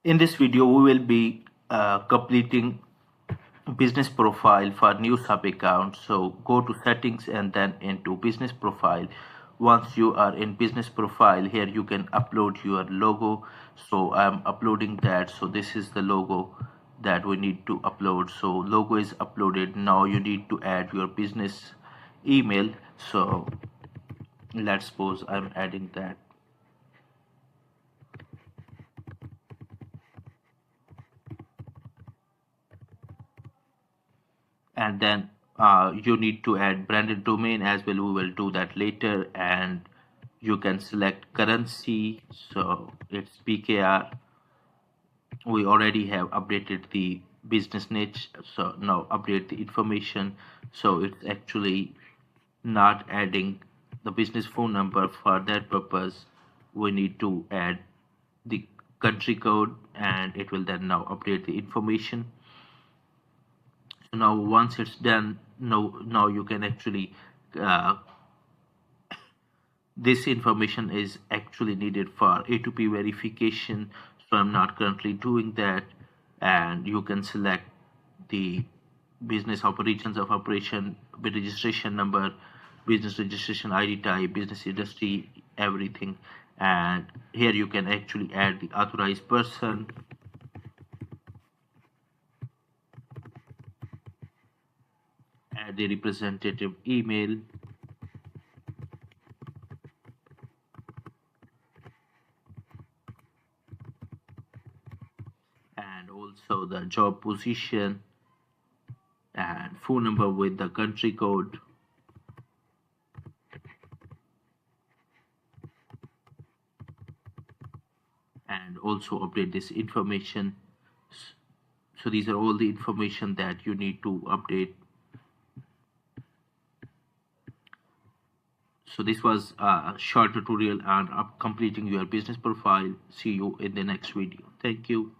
In this video, we will be completing business profile for new sub account. So go to settings and then into business profile. Once you are in business profile, here you can upload your logo. So I'm uploading that. So this is the logo that we need to upload. So logo is uploaded. Now you need to add your business email. So let's suppose I'm adding that. And then you need to add branded domain as well. We will do that later. And you can select currency, so it's PKR. We already have updated the business niche, so now update the information. So it's actually not adding the business phone number. For that purpose, we need to add the country code, and it will then now update the information. So now once it's done, now you can actually this information is actually needed for A2P verification, so I'm not currently doing that. And you can select the business operations of operation with registration number, business registration ID type, business industry, everything. And here you can actually add the authorized person, add the representative email, and also the job position and phone number with the country code. And also update this information. So these are all the information that you need to update. So this was a short tutorial on completing your business profile. See you in the next video. Thank you.